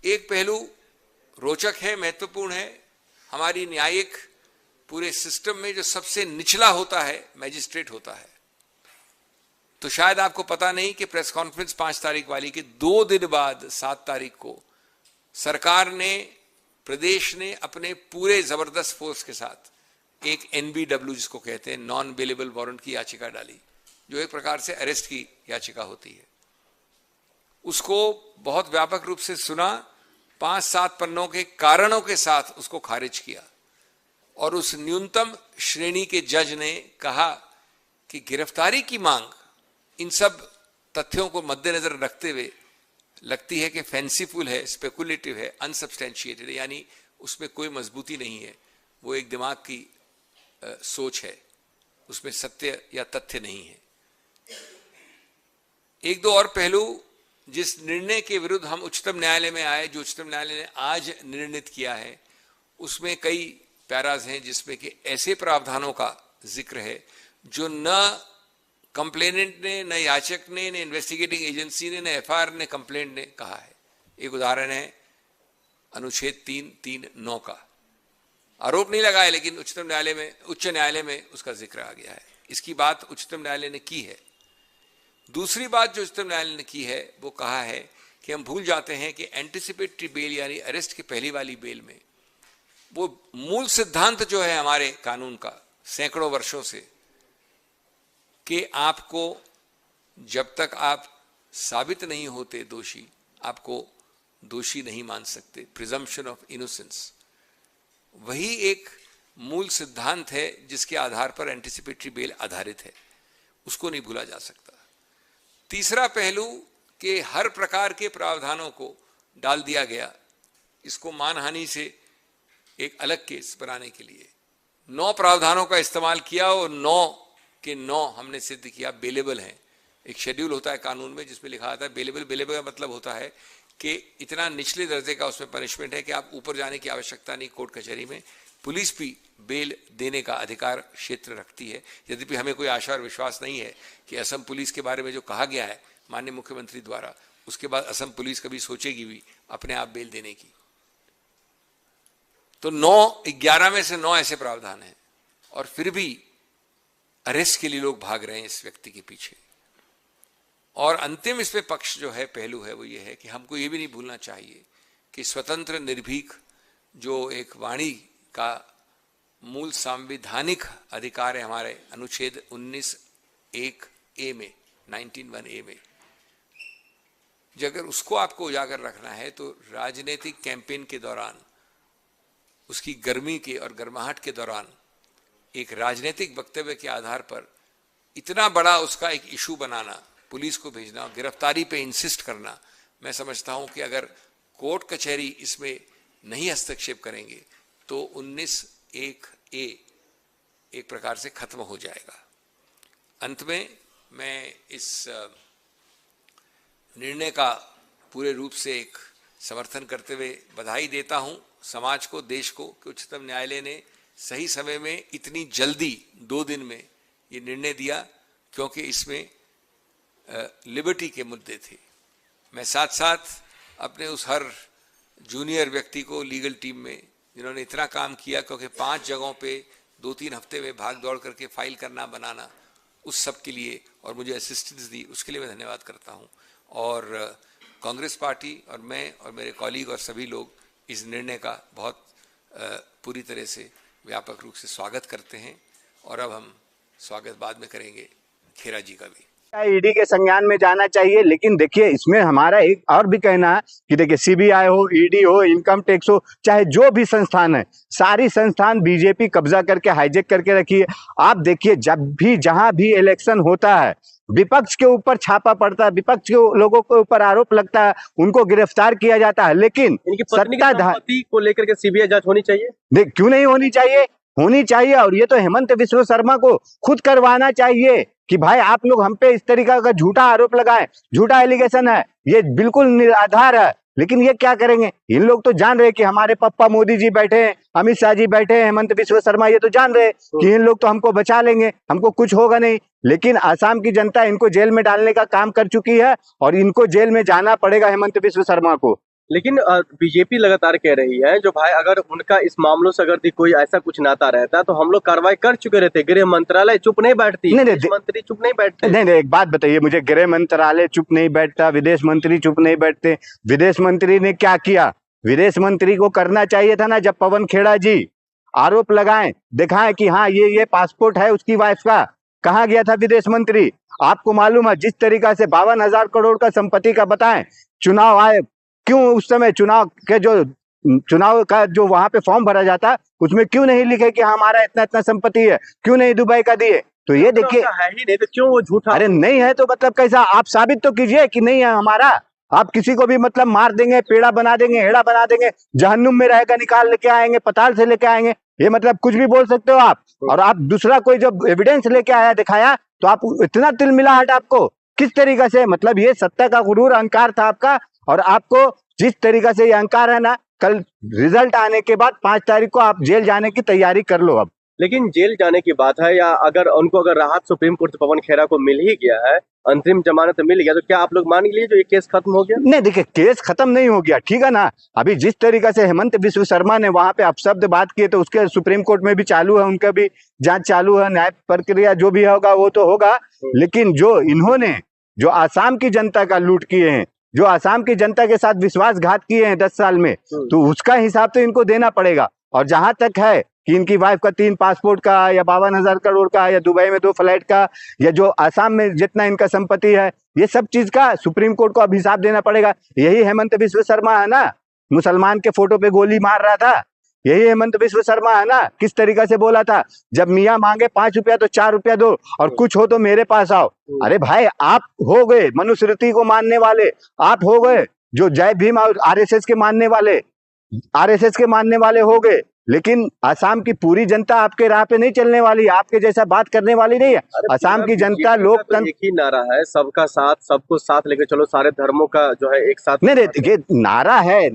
एक पहलू रोचक है, महत्वपूर्ण है। हमारी न्यायिक पूरे सिस्टम में जो सबसे निचला होता है मैजिस्ट्रेट होता है। तो शायद आपको पता नहीं कि प्रेस कॉन्फ्रेंस 5 तारीख वाली के 2 दिन बाद 7 तारीख को सरकार ने, प्रदेश ने अपने पूरे जबरदस्त फोर्स के साथ एक NBW जिसको कहते हैं नॉन बेलेबल वारंट की याचिका डाली, जो एक प्रकार से अरेस्ट की याचिका होती है। उसको बहुत व्यापक रूप से सुना, 5-7 पन्नों के कारणों के साथ उसको खारिज किया और उस न्यूनतम श्रेणी के जज ने कहा कि गिरफ्तारी की मांग इन सब तथ्यों को मद्देनजर रखते हुए लगती है कि फैंसीफुल है, स्पेकुलेटिव है, अनसब्सटेंशिएटेड, यानी उसमें कोई मजबूती नहीं है, वो एक दिमाग की सोच है, उसमें सत्य या तथ्य नहीं है। एक दो और पहलू जिस निर्णय के विरुद्ध हम उच्चतम न्यायालय में आए, जो उच्चतम न्यायालय ने आज निर्णित किया है, उसमें कई पैराज हैं जिसमें कि ऐसे प्रावधानों का जिक्र है जो न कंप्लेनेंट ने, न याचक ने, न इन्वेस्टिगेटिंग एजेंसी ने, न FIR ने, कंप्लेंट ने कहा है। एक उदाहरण है अनुच्छेद 339 का। आरोप नहीं लगाया, लेकिन उच्च न्यायालय में उसका जिक्र आ गया है। इसकी बात उच्चतम न्यायालय ने की है। दूसरी बात जो उच्चतम न्यायालय ने की है वो कहा है कि हम भूल जाते हैं कि एंटिसिपेटरी बेल यानी अरेस्ट की पहली वाली बेल में वो मूल सिद्धांत जो है हमारे कानून का सैकड़ों वर्षों से, कि आपको जब तक आप साबित नहीं होते दोषी, आपको दोषी नहीं मान सकते, प्रिजम्पशन ऑफ इनोसेंस, वही एक मूल सिद्धांत है जिसके आधार पर एंटिसिपेटरी बेल आधारित है, उसको नहीं भूला जा सकता। तीसरा पहलू कि हर प्रकार के प्रावधानों को डाल दिया गया, इसको मानहानि से एक अलग केस बनाने के लिए 9 प्रावधानों का इस्तेमाल किया और 9 के 9 हमने सिद्ध किया बेलेबल हैं। एक शेड्यूल होता है कानून में जिसमें लिखा आता है बेलेबल। बेलेबल का मतलब होता है कि इतना निचले दर्जे का उसमें पनिशमेंट है कि आप ऊपर जाने की आवश्यकता नहीं कोर्ट कचहरी में। पुलिस भी बेल देने का अधिकार क्षेत्र रखती है, यद्यपि हमें कोई आशा और विश्वास नहीं है कि असम पुलिस के बारे में जो कहा गया है माननीय मुख्यमंत्री द्वारा, उसके बाद असम पुलिस कभी सोचेगी भी अपने आप बेल देने की। तो 11 में से 9 ऐसे प्रावधान हैं और फिर भी अरेस्ट के लिए लोग भाग रहे हैं इस व्यक्ति के पीछे। और अंतिम इसमें पक्ष जो है, पहलू है, वो ये है कि हमको ये भी नहीं भूलना चाहिए कि स्वतंत्र निर्भीक जो एक वाणी का मूल संवैधानिक अधिकार है हमारे अनुच्छेद 19(1)(a) में, 19(1)(a) में, जो अगर उसको आपको उजागर रखना है तो राजनीतिक कैंपेन के दौरान, उसकी गर्मी के और गर्माहट के दौरान एक राजनीतिक वक्तव्य के आधार पर इतना बड़ा उसका एक इशू बनाना, पुलिस को भेजना, गिरफ्तारी पे इंसिस्ट करना, मैं समझता हूं कि अगर कोर्ट कचहरी इसमें नहीं हस्तक्षेप करेंगे तो 19(1)(a) एक प्रकार से खत्म हो जाएगा। अंत में मैं इस निर्णय का पूरे रूप से एक समर्थन करते हुए बधाई देता हूं समाज को, देश को, कि उच्चतम न्यायालय ने सही समय में इतनी जल्दी 2 दिन में ये निर्णय दिया, क्योंकि इसमें लिबर्टी के मुद्दे थे। मैं साथ साथ अपने उस हर जूनियर व्यक्ति को लीगल टीम में जिन्होंने इतना काम किया, क्योंकि 5 जगहों पे 2-3 हफ्ते में भाग दौड़ करके फाइल करना, बनाना, उस सब के लिए और मुझे असिस्टेंस दी, उसके लिए मैं धन्यवाद करता हूं। और कांग्रेस पार्टी और मैं और मेरे कॉलीग और सभी लोग इस निर्णय का बहुत पूरी तरह से व्यापक रूप से स्वागत करते हैं। और अब हम स्वागत बाद में करेंगे खेरा जी का भी। ईडी के संज्ञान में जाना चाहिए, लेकिन देखिए इसमें हमारा एक और भी कहना है कि देखिए सीबीआई हो, ईडी हो, इनकम टैक्स हो, चाहे जो भी संस्थान है, सारी संस्थान बीजेपी कब्जा करके हाईजेक करके रखी है। आप देखिए जब भी जहां भी इलेक्शन होता है विपक्ष के ऊपर छापा पड़ता है, विपक्ष के लोगों के ऊपर आरोप लगता है, उनको गिरफ्तार किया जाता है, लेकिन सत्ताधारी को लेकर के सीबीआई जांच होनी चाहिए। देख क्यों नहीं होनी चाहिए, होनी चाहिए। और ये तो हेमंत बिस्वा शर्मा को खुद करवाना चाहिए कि भाई आप लोग हम पे इस तरीका का झूठा आरोप लगाए, झूठा एलिगेशन है, ये बिल्कुल निराधार है। लेकिन ये क्या करेंगे, इन लोग तो जान रहे कि हमारे पप्पा मोदी जी बैठे हैं, अमित शाह जी बैठे हैं, हेमंत बिस्वा शर्मा, ये तो जान रहे कि इन लोग तो हमको बचा लेंगे, हमको कुछ होगा नहीं। लेकिन आसाम की जनता इनको जेल में डालने का काम कर चुकी है और इनको जेल में जाना पड़ेगा हेमंत बिस्वा शर्मा को। लेकिन बीजेपी लगातार कह रही है जो भाई अगर उनका इस मामलों से अगर कोई ऐसा कुछ नाता रहता तो हम लोग कार्रवाई कर चुके रहते। गृह मंत्रालय चुप नहीं बैठती, नहीं, विदेश मंत्री चुप नहीं बैठते। नहीं, एक बात बताइए मुझे, गृह मंत्रालय चुप नहीं बैठता, विदेश मंत्री चुप नहीं बैठते। विदेश मंत्री ने क्या किया? विदेश मंत्री को करना चाहिए था ना, जब पवन खेड़ा जी आरोप लगाएं, दिखाएं कि हाँ ये पासपोर्ट है उसकी वाइफ का। कहाँ गया था विदेश मंत्री? आपको मालूम है जिस तरीका से 52,000 करोड़ का संपत्ति का बताएं, चुनाव आए, क्यों उस समय चुनाव का जो वहां पे फॉर्म भरा जाता उसमें क्यों नहीं लिखे कि हमारा इतना इतना संपत्ति है, क्यों नहीं दुबई का दिए? तो ये देखिए, है ही नहीं तो क्यों वो झूठा? अरे नहीं है तो मतलब कैसा? आप साबित तो कीजिए कि नहीं है हमारा। आप किसी को भी मतलब मार देंगे, पेड़ा बना देंगे, हेड़ा बना देंगे, जहन्नुम में रहेगा निकाल लेके आएंगे, पताल से लेके आएंगे, ये मतलब कुछ भी बोल सकते हो आप। और आप दूसरा कोई जब एविडेंस लेके आया दिखाया तो आप इतना तिलमिलाहट, आपको किस तरीका से, मतलब ये सत्ता का गुरूर अहंकार था आपका। और आपको जिस तरीका से ये अहंकार है ना, कल रिजल्ट आने के बाद 5 तारीख को आप जेल जाने की तैयारी कर लो अब। लेकिन जेल जाने की बात है, या अगर उनको अगर राहत सुप्रीम कोर्ट से पवन खेड़ा को मिल ही गया है, अंतरिम जमानत मिल गया, तो क्या आप लोग मान लिए जो ये केस खत्म हो गया? नहीं देखिए, केस खत्म नहीं हो गया, ठीक है ना। अभी जिस तरीका से हेमंत बिस्व शर्मा ने वहां पे अपशब्द बात किए तो उसके सुप्रीम कोर्ट में भी चालू है, उनका भी जांच चालू है, न्याय प्रक्रिया जो भी होगा वो तो होगा। लेकिन जो इन्होंने जो आसाम की जनता का लूट किए हैं, जो आसाम की जनता के साथ विश्वासघात किए हैं 10 साल में, तो उसका हिसाब तो इनको देना पड़ेगा। और जहां तक है कि इनकी वाइफ का 3 पासपोर्ट का, या 52,000 करोड़ का, या दुबई में 2 फ्लाइट का, या जो आसाम में जितना इनका संपत्ति है, ये सब चीज का सुप्रीम कोर्ट को अब हिसाब देना पड़ेगा। यही हेमंत बिस्व शर्मा है ना, मुसलमान के फोटो पे गोली मार रहा था, यही हेमंत बिस्व शर्मा है ना। किस तरीका से बोला था, जब मियाँ मांगे 5 रुपया तो 4 रुपया दो, और कुछ हो तो मेरे पास आओ। अरे भाई, आप हो गए मनुस्मृति को मानने वाले, आप हो गए जो जय भीम और आरएसएस के मानने वाले हो गए, लेकिन असम की पूरी जनता आपके राह पे नहीं चलने वाली, आपके जैसा बात करने वाली नहीं है। असम की जनता लोकतंत्र, एक ही नारा है, सबका साथ, सबको साथ लेके चलो, सारे धर्मों का जो है एक साथ। नहीं, ये नारा है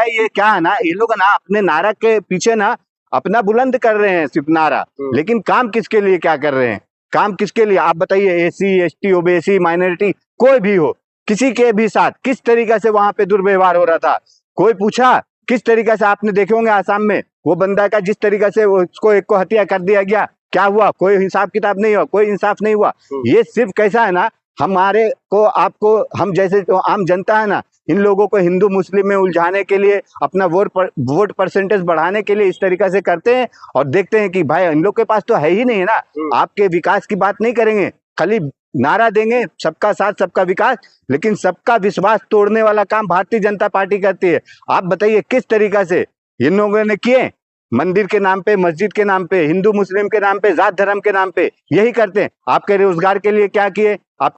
ये क्या है ना, ये लोग ना अपने नारा के पीछे ना अपना बुलंद कर रहे हैं सिर्फ नारा, लेकिन काम किसके लिए क्या कर रहे हैं? काम किसके लिए आप बताइए? एसी, एसटी, ओबीसी, माइनॉरिटी, कोई भी हो, किसी के भी साथ किस तरीका से वहां पे दुर्व्यवहार हो रहा था? कोई पूछा? किस तरीका से आपने देखे होंगे आसाम में वो बंदा का जिस तरीका से उसको एक को हत्या कर दिया गया, क्या हुआ? कोई हिसाब किताब नहीं हुआ, कोई इंसाफ नहीं हुआ। ये सिर्फ कैसा है ना, हमारे को, आपको, हम जैसे जो आम जनता है ना, इन लोगों को हिंदू मुस्लिम में उलझाने के लिए, अपना वोट परसेंटेज बढ़ाने के लिए इस तरीका से करते हैं। और देखते हैं कि भाई इन लोग के पास तो है ही नहीं है ना, आपके विकास की बात नहीं करेंगे, खाली नारा देंगे सबका साथ सबका विकास, लेकिन सबका विश्वास तोड़ने वाला काम भारतीय जनता पार्टी करती है। आप बताइए किस तरीका से इन लोगों ने किए? मंदिर के नाम पे, मस्जिद के नाम पे, हिंदू मुस्लिम के नाम पे, जात धर्म के नाम पे यही करते हैं। आपके रोजगार के लिए क्या किए? आप